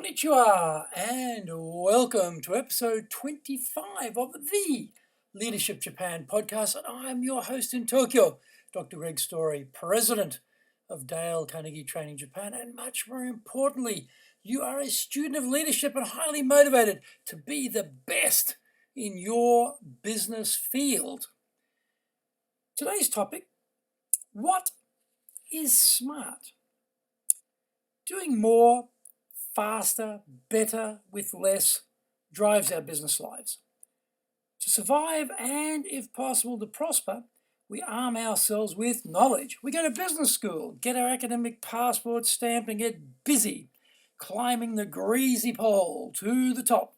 Konnichiwa and welcome to episode 25 of the Leadership Japan podcast. And I'm your host in Tokyo, Dr. Greg Story, president of Dale Carnegie Training Japan. And much more importantly, you are a student of leadership and highly motivated to be the best in your business field. Today's topic: what is smart? Doing more, faster, better, with less drives our business lives. To survive and, if possible, to prosper, we arm ourselves with knowledge. We go to business school, get our academic passport stamped, and get busy climbing the greasy pole to the top.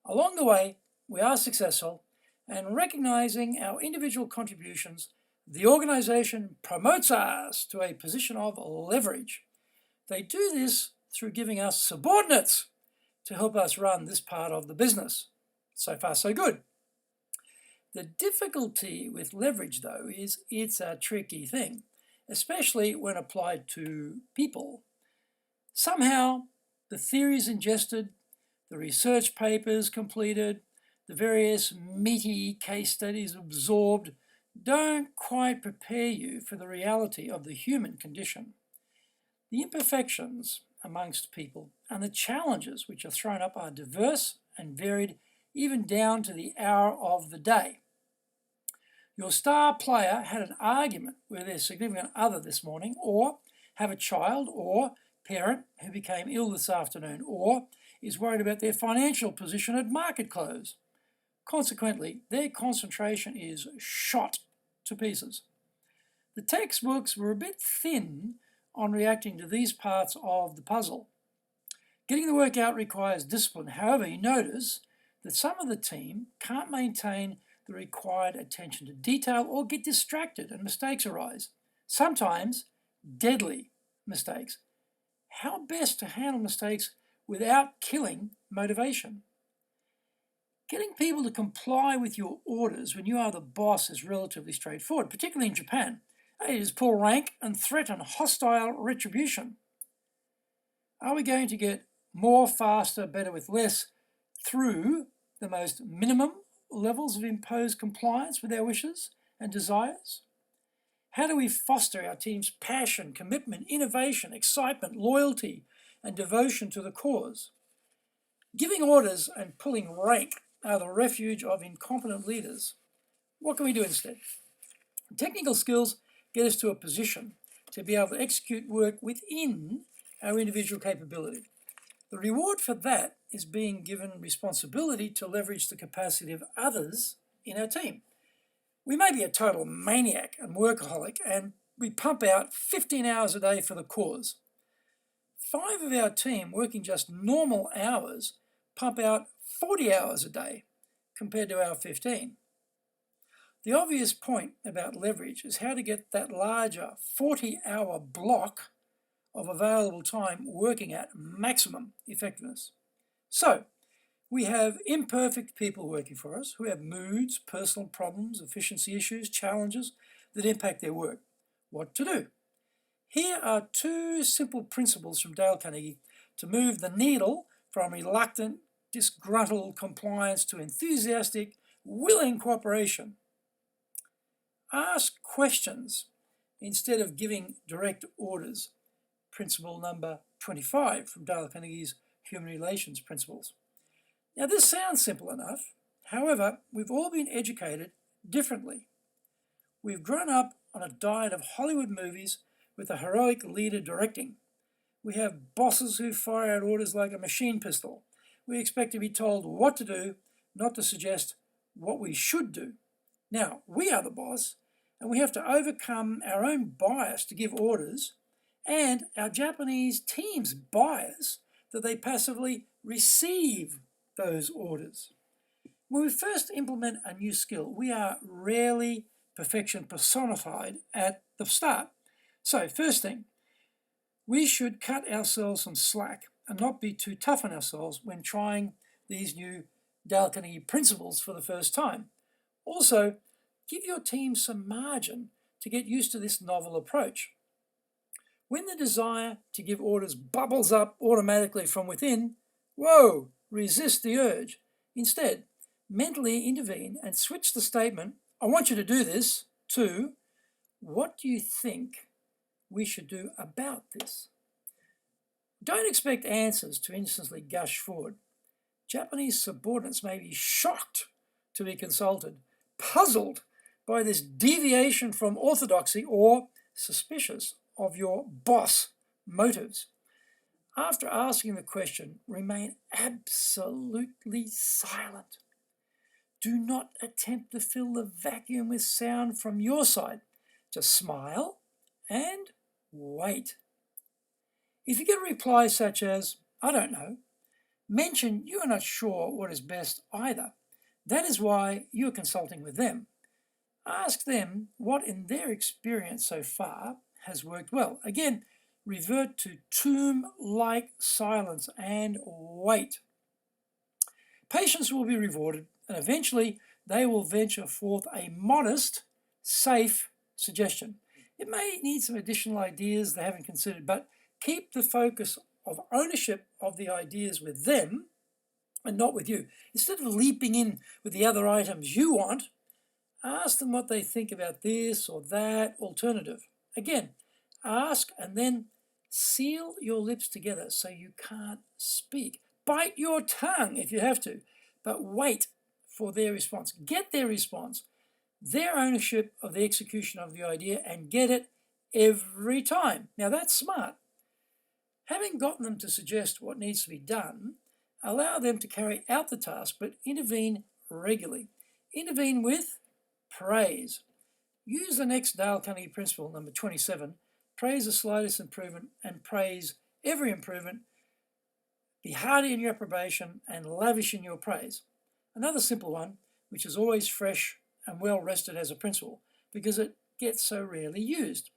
Along the way, we are successful, and recognizing our individual contributions, the organization promotes us to a position of leverage. They do this through giving us subordinates to help us run this part of the business. So far, so good. The difficulty with leverage, though, is it's a tricky thing, especially when applied to people. Somehow, the theories ingested, the research papers completed, the various meaty case studies absorbed don't quite prepare you for the reality of the human condition. The imperfections amongst people and the challenges which are thrown up are diverse and varied, even down to the hour of the day. Your star player had an argument with their significant other this morning, or have a child or parent who became ill this afternoon, or is worried about their financial position at market close. Consequently, their concentration is shot to pieces. The textbooks were a bit thin on reacting to these parts of the puzzle. Getting the work out requires discipline. However, you notice that some of the team can't maintain the required attention to detail or get distracted and mistakes arise. Sometimes deadly mistakes. How best to handle mistakes without killing motivation? Getting people to comply with your orders when you are the boss is relatively straightforward, particularly in Japan. It is pull rank and threaten hostile retribution. Are we going to get more, faster, better with less through the most minimum levels of imposed compliance with our wishes and desires? How do we foster our team's passion, commitment, innovation, excitement, loyalty, and devotion to the cause? Giving orders and pulling rank are the refuge of incompetent leaders. What can we do instead? Technical skills get us to a position to be able to execute work within our individual capability. The reward for that is being given responsibility to leverage the capacity of others in our team. We may be a total maniac and workaholic, and we pump out 15 hours a day for the cause. 5 of our team, working just normal hours, pump out 40 hours a day compared to our 15. The obvious point about leverage is how to get that larger 40-hour block of available time working at maximum effectiveness. So, we have imperfect people working for us who have moods, personal problems, efficiency issues, challenges that impact their work. What to do? Here are 2 simple principles from Dale Carnegie to move the needle from reluctant, disgruntled compliance to enthusiastic, willing cooperation. Ask questions instead of giving direct orders. Principle number 25 from Dale Carnegie's Human Relations Principles. Now, this sounds simple enough. However, we've all been educated differently. We've grown up on a diet of Hollywood movies with a heroic leader directing. We have bosses who fire out orders like a machine pistol. We expect to be told what to do, not to suggest what we should do. Now, we are the boss, and we have to overcome our own bias to give orders and our Japanese team's bias that they passively receive those orders. When we first implement a new skill, we are rarely perfection personified at the start. So, first thing, we should cut ourselves some slack and not be too tough on ourselves when trying these new Dale Carnegie principles for the first time. Also, give your team some margin to get used to this novel approach. When the desire to give orders bubbles up automatically from within, whoa, resist the urge. Instead, mentally intervene and switch the statement, I want you to do this, to, what do you think we should do about this? Don't expect answers to instantly gush forward. Japanese subordinates may be shocked to be consulted, puzzled by this deviation from orthodoxy, or suspicious of your boss motives. After asking the question, remain absolutely silent. Do not attempt to fill the vacuum with sound from your side. Just smile and wait. If you get a reply such as, I don't know, mention you are not sure what is best either. That is why you are consulting with them. Ask them what in their experience so far has worked well. Again, revert to tomb-like silence and wait. Patience will be rewarded, and eventually they will venture forth a modest, safe suggestion. It may need some additional ideas they haven't considered, but keep the focus of ownership of the ideas with them and not with you. Instead of leaping in with the other items you want, ask them what they think about this or that alternative. Again, ask and then seal your lips together so you can't speak. Bite your tongue if you have to, but wait for their response. Get their response, their ownership of the execution of the idea, and get it every time. Now that's smart. Having gotten them to suggest what needs to be done, allow them to carry out the task, but intervene regularly. Intervene with praise. Use the next Dale Carnegie principle, number 27. Praise the slightest improvement and praise every improvement. Be hearty in your approbation and lavish in your praise. Another simple one, which is always fresh and well rested as a principle, because it gets so rarely used.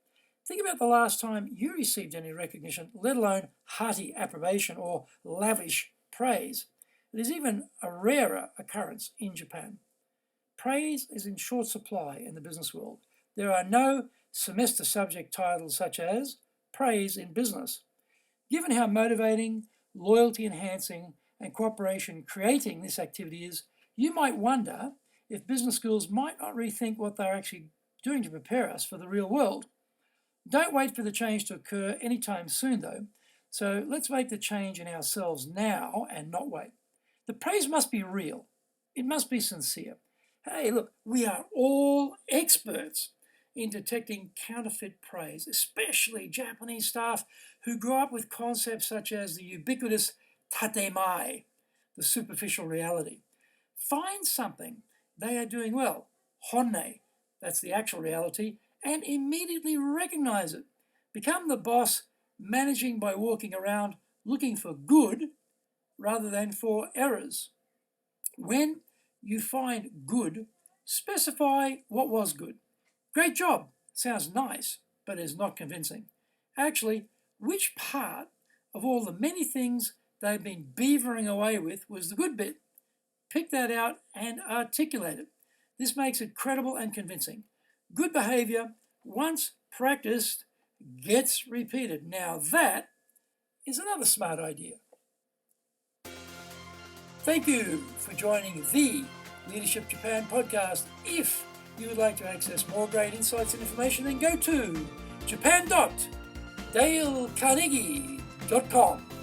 Think about the last time you received any recognition, let alone hearty approbation or lavish praise. It is even a rarer occurrence in Japan. Praise is in short supply in the business world. There are no semester subject titles such as Praise in Business. Given how motivating, loyalty enhancing, and cooperation creating this activity is, you might wonder if business schools might not rethink what they're actually doing to prepare us for the real world. Don't wait for the change to occur anytime soon though, so let's make the change in ourselves now and not wait. The praise must be real. It must be sincere. Hey, look, we are all experts in detecting counterfeit praise, especially Japanese staff who grew up with concepts such as the ubiquitous tatemae, the superficial reality. Find something they are doing well, honne, that's the actual reality, and immediately recognize it. Become the boss managing by walking around looking for good rather than for errors. When you find good, specify what was good. Great job sounds nice, but is not convincing. Actually, which part of all the many things they've been beavering away with was the good bit? Pick that out and articulate it. This makes it credible and convincing. Good behavior, once practiced, gets repeated. Now that is another smart idea. Thank you for joining the Leadership Japan podcast. If you would like to access more great insights and information, then go to japan.dalecarnegie.com.